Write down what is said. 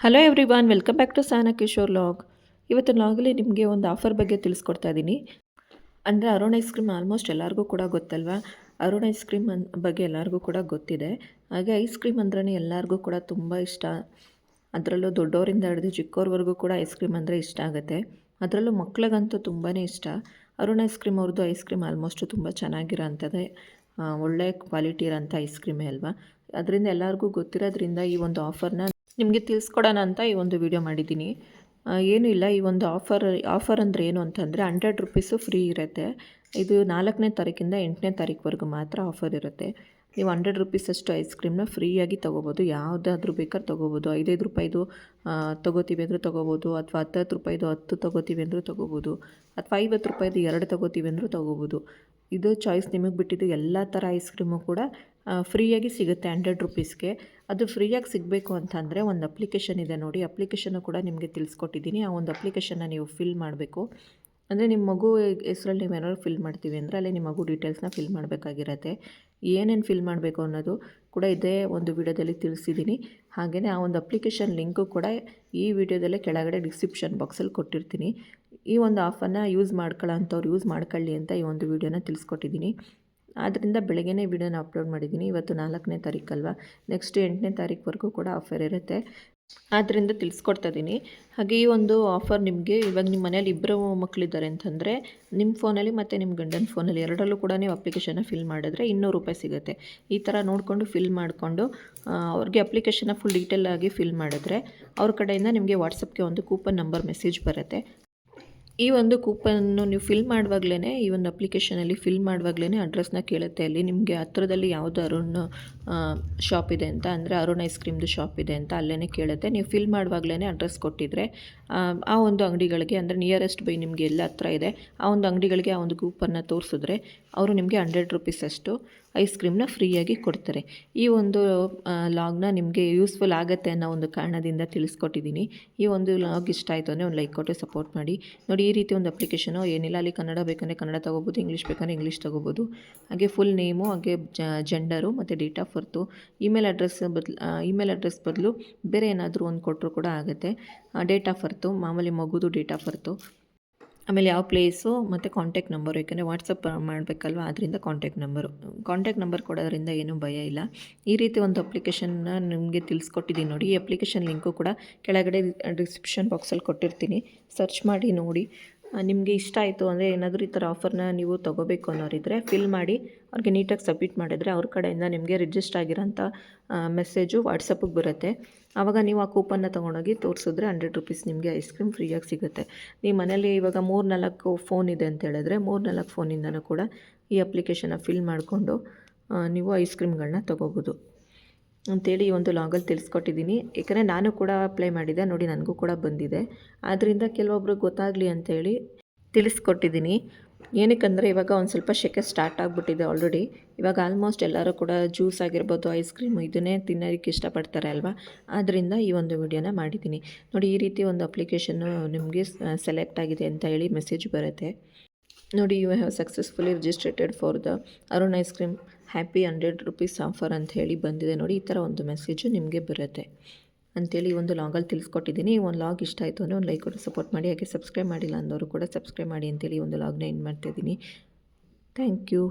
Hello everyone, welcome back to Sana Kishore log. ಇವತ್ತಿನ ಲಾಗಲ್ಲಿ ನಿಮಗೆ ಒಂದು ಆಫರ್ ಬಗ್ಗೆ ತಿಳಿಸ್ಕೊಡ್ತಾ ಇದ್ದೀನಿ. ಅಂದರೆ ಅರುಣ್ ಐಸ್ ಕ್ರೀಮ್ ಆಲ್ಮೋಸ್ಟ್ ಎಲ್ಲರಿಗೂ ಕೂಡ ಗೊತ್ತಲ್ವಾ. ಅರುಣ್ ಐಸ್ ಕ್ರೀಮ್ ಬಗ್ಗೆ ಎಲ್ಲರಿಗೂ ಕೂಡ ಗೊತ್ತಿದೆ. ಹಾಗೆ ಐಸ್ ಕ್ರೀಮ್ ಅಂದ್ರೇ ಎಲ್ಲರಿಗೂ ಕೂಡ ತುಂಬ ಇಷ್ಟ. ಅದರಲ್ಲೂ ದೊಡ್ಡವರಿಂದ ಹಿಡಿದು ಚಿಕ್ಕವ್ರವರೆಗೂ ಕೂಡ ಐಸ್ ಕ್ರೀಮ್ ಅಂದರೆ ಇಷ್ಟ ಆಗುತ್ತೆ. ಅದರಲ್ಲೂ ಮಕ್ಳಿಗಂತೂ ತುಂಬಾ ಇಷ್ಟ. ಅರುಣ್ ಐಸ್ ಕ್ರೀಮ್ ಅವ್ರದ್ದು ಐಸ್ ಕ್ರೀಮ್ ಆಲ್ಮೋಸ್ಟು ತುಂಬ ಚೆನ್ನಾಗಿರೋ ಅಂಥದ್ದೇ, ಒಳ್ಳೆ ಕ್ವಾಲಿಟಿ ಇರೋಂಥ ಐಸ್ ಕ್ರೀಮೇ ಅಲ್ವಾ. ಅದರಿಂದ ಎಲ್ಲರಿಗೂ ಗೊತ್ತಿರೋದ್ರಿಂದ ಈ ಒಂದು ಆಫರ್ನ ನಿಮಗೆ ತಿಳಿಸ್ಕೊಡೋಣ ಅಂತ ಈ ಒಂದು ವಿಡಿಯೋ ಮಾಡಿದ್ದೀನಿ. ಏನೂ ಇಲ್ಲ, ಈ ಒಂದು ಆಫರ್ ಅಂದರೆ ಏನು ಅಂತಂದರೆ 100 ರುಪೀಸು ಫ್ರೀ ಇರುತ್ತೆ. ಇದು 4ನೇ ತಾರೀಕಿಂದ 8ನೇ ತಾರೀಕುವರೆಗೂ ಮಾತ್ರ ಆಫರ್ ಇರುತ್ತೆ. ನೀವು 100 ರುಪೀಸಷ್ಟು ಐಸ್ ಕ್ರೀಮ್ನ ಫ್ರೀಯಾಗಿ ತೊಗೋಬೋದು. ಯಾವುದಾದ್ರೂ ಬೇಕಾದ್ರೆ ತೊಗೋಬೋದು. 5 ರೂಪಾಯಿದು ತೊಗೋತೀವಿ ಅಂದರೂ ತೊಗೋಬೋದು, ಅಥವಾ 10 ರೂಪಾಯಿದು 10 ತೊಗೋತೀವಿ ಅಂದರೂ ತೊಗೋಬೋದು, ಅಥವಾ 50 ರೂಪಾಯಿದು 2 ತೊಗೋತೀವಿ ಅಂದರೂ ತೊಗೋಬೋದು. ಇದು ಚಾಯ್ಸ್ ನಿಮಗೆ ಬಿಟ್ಟಿದ್ದು. ಎಲ್ಲ ಥರ ಐಸ್ ಕ್ರೀಮು ಕೂಡ ಫ್ರೀಯಾಗಿ ಸಿಗುತ್ತೆ 100 ರುಪೀಸ್ಗೆ. ಅದು ಫ್ರೀಯಾಗಿ ಸಿಗಬೇಕು ಅಂತಂದರೆ ಒಂದು ಅಪ್ಲಿಕೇಶನ್ ಇದೆ ನೋಡಿ, ಅಪ್ಲಿಕೇಶನ್ನು ಕೂಡ ನಿಮಗೆ ತಿಳಿಸ್ಕೊಟ್ಟಿದ್ದೀನಿ. ಆ ಒಂದು ಅಪ್ಲಿಕೇಶನ್ನ ನೀವು ಫಿಲ್ ಮಾಡಬೇಕು. ಅಂದರೆ ನಿಮ್ಮ ಮಗು ಹೆಸ್ರಲ್ಲಿ ನೀವೇನಾದ್ರು ಫಿಲ್ ಮಾಡ್ತೀವಿ ಅಂದರೆ ಅಲ್ಲಿ ನಿಮ್ಮ ಮಗು ಡೀಟೇಲ್ಸ್ನ ಫಿಲ್ ಮಾಡಬೇಕಾಗಿರತ್ತೆ. ಏನೇನು ಫಿಲ್ ಮಾಡಬೇಕು ಅನ್ನೋದು ಕೂಡ ಇದೇ ಒಂದು ವಿಡಿಯೋದಲ್ಲಿ ತಿಳಿಸಿದ್ದೀನಿ. ಹಾಗೆಯೇ ಆ ಒಂದು ಅಪ್ಲಿಕೇಶನ್ ಲಿಂಕು ಕೂಡ ಈ ವಿಡಿಯೋದಲ್ಲೇ ಕೆಳಗಡೆ ಡಿಸ್ಕ್ರಿಪ್ಷನ್ ಬಾಕ್ಸಲ್ಲಿ ಕೊಟ್ಟಿರ್ತೀನಿ. ಈ ಒಂದು ಆಫರ್ನ ಯೂಸ್ ಮಾಡ್ಕೊಳ್ಳೋಂಥವ್ರು ಯೂಸ್ ಮಾಡ್ಕೊಳ್ಳಿ ಅಂತ ಈ ಒಂದು ವಿಡಿಯೋನ ತಿಳಿಸ್ಕೊಟ್ಟಿದ್ದೀನಿ. ಆದ್ದರಿಂದ ಬೆಳಗ್ಗೆನೇ ವಿಡಿಯೋನ ಅಪ್ಲೋಡ್ ಮಾಡಿದ್ದೀನಿ. ಇವತ್ತು 4ನೇ ತಾರೀಕಲ್ವ, ನೆಕ್ಸ್ಟ್ 8ನೇ ತಾರೀಕುವರೆಗೂ ಕೂಡ ಆಫರ್ ಇರುತ್ತೆ. ಆದ್ದರಿಂದ ತಿಳಿಸ್ಕೊಡ್ತಾ ಇದ್ದೀನಿ. ಹಾಗೆ ಈ ಒಂದು ಆಫರ್ ನಿಮಗೆ ಇವಾಗ ನಿಮ್ಮ ಮನೇಲಿ ಇಬ್ಬರು ಮಕ್ಕಳಿದ್ದಾರೆ ಅಂತಂದರೆ ನಿಮ್ಮ ಫೋನಲ್ಲಿ ಮತ್ತು ನಿಮ್ಮ ಗಂಡನ ಫೋನಲ್ಲಿ ಎರಡರಲ್ಲೂ ಕೂಡ ನೀವು ಅಪ್ಲಿಕೇಶನ್ನ ಫಿಲ್ ಮಾಡಿದ್ರೆ 200 ರೂಪಾಯಿ ಸಿಗುತ್ತೆ. ಈ ಥರ ನೋಡಿಕೊಂಡು ಫಿಲ್ ಮಾಡಿಕೊಂಡು ಅವ್ರಿಗೆ ಅಪ್ಲಿಕೇಶನ್ನ ಫುಲ್ ಡೀಟೇಲಾಗಿ ಫಿಲ್ ಮಾಡಿದ್ರೆ ಅವ್ರ ಕಡೆಯಿಂದ ನಿಮಗೆ ವಾಟ್ಸಪ್ಗೆ ಒಂದು ಕೂಪನ್ ನಂಬರ್ ಮೆಸೇಜ್ ಬರುತ್ತೆ. ಈ ಒಂದು ಕೂಪನ್ನು ನೀವು ಫಿಲ್ ಮಾಡುವಾಗಲೇ, ಈ ಒಂದು ಅಪ್ಲಿಕೇಶನಲ್ಲಿ ಫಿಲ್ ಮಾಡುವಾಗಲೇ ಅಡ್ರೆಸ್ನ ಕೇಳುತ್ತೆ. ಅಲ್ಲಿ ನಿಮಗೆ ಹತ್ತಿರದಲ್ಲಿ ಯಾವುದು ಅರುಣ್ ಶಾಪ್ ಇದೆ ಅಂತ, ಅಂದರೆ ಅರುಣ್ ಐಸ್ ಕ್ರೀಮ್ದು ಶಾಪ್ ಇದೆ ಅಂತ ಅಲ್ಲೇ ಕೇಳುತ್ತೆ. ನೀವು ಫಿಲ್ ಮಾಡುವಾಗಲೇ ಅಡ್ರೆಸ್ ಕೊಟ್ಟಿದ್ದರೆ ಆ ಒಂದು ಅಂಗಡಿಗಳಿಗೆ, ಅಂದರೆ ನಿಯರೆಸ್ಟ್ ಬೈ ನಿಮಗೆ ಎಲ್ಲ ಹತ್ರ ಇದೆ ಆ ಒಂದು ಅಂಗಡಿಗಳಿಗೆ ಆ ಒಂದು ಕೂಪನ್ನ ತೋರಿಸಿದ್ರೆ ಅವರು ನಿಮಗೆ 100 ರುಪೀಸಷ್ಟು ಐಸ್ ಕ್ರೀಮ್ನ ಫ್ರೀಯಾಗಿ ಕೊಡ್ತಾರೆ. ಈ ಒಂದು ಲಾಗ್ನ ನಿಮಗೆ ಯೂಸ್ಫುಲ್ ಆಗುತ್ತೆ ಅನ್ನೋ ಒಂದು ಕಾರಣದಿಂದ ತಿಳಿಸ್ಕೊಟ್ಟಿದ್ದೀನಿ. ಈ ಒಂದು ಲಾಗ್ ಇಷ್ಟ ಆಯಿತು ಅಂದರೆ ಒಂದು ಲೈಕ್ ಕೊಟ್ಟು ಸಪೋರ್ಟ್ ಮಾಡಿ. ನೋಡಿ, ಈ ರೀತಿ ಒಂದು ಅಪ್ಲಿಕೇಶನು ಏನಿಲ್ಲ, ಅಲ್ಲಿ ಕನ್ನಡ ಬೇಕಂದರೆ ಕನ್ನಡ ತೊಗೋಬೋದು, ಇಂಗ್ಲೀಷ್ ಬೇಕಂದರೆ ಇಂಗ್ಲೀಷ್ ತೊಗೋಬೋದು. ಹಾಗೆ ಫುಲ್ ನೇಮು, ಹಾಗೆ ಜೆಂಡರು ಮತ್ತು date of birth, email address ಬದಲು ಬೇರೆ ಏನಾದರೂ ಒಂದು ಕೊಟ್ಟರು ಕೂಡ ಆಗುತ್ತೆ. ಡೇಟ್ ಆಫ್ ಬರ್ತು, ಮಾಮೂಲಿ ಮಗುದು ಡೇಟ್ ಆಫ್ ಬರ್ತು, ಆಮೇಲೆ ಯಾವ ಪ್ಲೇಸು ಮತ್ತು ಕಾಂಟ್ಯಾಕ್ಟ್ ನಂಬರು, ಯಾಕಂದರೆ ವಾಟ್ಸಪ್ ಮಾಡಬೇಕಲ್ವ, ಅದರಿಂದ ಕಾಂಟ್ಯಾಕ್ಟ್ ನಂಬರ್ ಕೊಡೋದ್ರಿಂದ ಏನೂ ಭಯ ಇಲ್ಲ. ಈ ರೀತಿ ಒಂದು ಅಪ್ಲಿಕೇಶನ್ನ ನಿಮಗೆ ತಿಳಿಸ್ಕೊಟ್ಟಿದ್ದೀನಿ ನೋಡಿ. ಈ ಅಪ್ಲಿಕೇಶನ್ ಲಿಂಕು ಕೂಡ ಕೆಳಗಡೆ ಡಿಸ್ಕ್ರಿಪ್ಷನ್ ಬಾಕ್ಸಲ್ಲಿ ಕೊಟ್ಟಿರ್ತೀನಿ, ಸರ್ಚ್ ಮಾಡಿ ನೋಡಿ. ನಿಮಗೆ ಇಷ್ಟ ಆಯಿತು ಅಂದರೆ ಏನಾದರೂ ಈ ಥರ ಆಫರ್ನ ನೀವು ತೊಗೋಬೇಕು ಅನ್ನೋರಿದ್ದರೆ ಫಿಲ್ ಮಾಡಿ ಅವ್ರಿಗೆ ನೀಟಾಗಿ ಸಬ್ಮಿಟ್ ಮಾಡಿದ್ರೆ ಅವ್ರ ಕಡೆಯಿಂದ ನಿಮಗೆ ರಿಜಿಸ್ಟರ್ ಆಗಿರೋಂಥ ಮೆಸೇಜು ವಾಟ್ಸಪ್ಪಿಗೆ ಬರುತ್ತೆ. ಆವಾಗ ನೀವು ಆ ಕೂಪನ್ನ ತೊಗೊಂಡೋಗಿ ತೋರಿಸಿದ್ರೆ 100 ರುಪೀಸ್ ನಿಮಗೆ ಐಸ್ ಕ್ರೀಮ್ ಫ್ರೀಯಾಗಿ ಸಿಗುತ್ತೆ. ನಿಮ್ಮ ಮನೇಲಿ ಇವಾಗ 3-4 ಫೋನ್ ಇದೆ ಅಂತ ಹೇಳಿದ್ರೆ 3-4 ಫೋನಿಂದನೂ ಕೂಡ ಈ ಅಪ್ಲಿಕೇಶನ್ನ ಫಿಲ್ ಮಾಡಿಕೊಂಡು ನೀವು ಐಸ್ ಕ್ರೀಮ್ಗಳನ್ನ ತೊಗೋಬೋದು ಅಂಥೇಳಿ ಈ ಒಂದು ಲಾಗಲ್ಲಿ ತಿಳಿಸ್ಕೊಟ್ಟಿದ್ದೀನಿ. ಏಕೆಂದರೆ ನಾನು ಕೂಡ ಅಪ್ಲೈ ಮಾಡಿದ್ದೆ ನೋಡಿ, ನನಗೂ ಕೂಡ ಬಂದಿದೆ. ಆದ್ದರಿಂದ ಕೆಲವೊಬ್ರಿಗೆ ಗೊತ್ತಾಗಲಿ ಅಂಥೇಳಿ ತಿಳಿಸ್ಕೊಟ್ಟಿದ್ದೀನಿ. ಏನಕ್ಕಂದರೆ ಇವಾಗ ಒಂದು ಸ್ವಲ್ಪ ಸೆಕೆ ಸ್ಟಾರ್ಟ್ ಆಗಿಬಿಟ್ಟಿದೆ ಆಲ್ರೆಡಿ. ಇವಾಗ ಆಲ್ಮೋಸ್ಟ್ ಎಲ್ಲರೂ ಕೂಡ ಜ್ಯೂಸ್ ಆಗಿರ್ಬೋದು, ಐಸ್ ಕ್ರೀಮು ಇದನ್ನೇ ತಿನ್ನೋದಕ್ಕೆ ಇಷ್ಟಪಡ್ತಾರೆ ಅಲ್ವಾ. ಆದ್ದರಿಂದ ಈ ಒಂದು ವಿಡಿಯೋನ ಮಾಡಿದ್ದೀನಿ ನೋಡಿ. ಈ ರೀತಿ ಒಂದು ಅಪ್ಲಿಕೇಶನ್ನು ನಿಮಗೆ ಸೆಲೆಕ್ಟ್ ಆಗಿದೆ ಅಂತ ಹೇಳಿ ಮೆಸೇಜ್ ಬರುತ್ತೆ ನೋಡಿ. You have successfully registered for the Arun ice cream happy 100 rupees offer ಅಂತ ಹೇಳಿ ಬಂದಿದೆ ನೋಡಿ. ಈ ಥರ ಒಂದು ಮೆಸೇಜು ನಿಮಗೆ ಬರುತ್ತೆ ಅಂಥೇಳಿ ಈ ಒಂದು ಲಾಗಲ್ಲಿ ತಿಳಿಸ್ಕೊಟ್ಟಿದ್ದೀನಿ. ಈ ಒಂದು ಲಾಗ್ ಇಷ್ಟ ಆಯಿತು ಅಂದರೆ ಒಂದು ಲೈಕ್ ಕೊಟ್ಟು ಸಪೋರ್ಟ್ ಮಾಡಿ. ಹಾಗೆ ಸಬ್ಸ್ಕ್ರೈಬ್ ಮಾಡಿಲ್ಲ ಅಂದವರು ಕೂಡ ಸಬ್ಸ್ಕ್ರೈಬ್ ಮಾಡಿ ಅಂತೇಳಿ ಈ ಒಂದು ಲಾಗ್ನ ಎಂಡ್ ಮಾಡ್ತಾಯಿದ್ದೀನಿ. Thank you.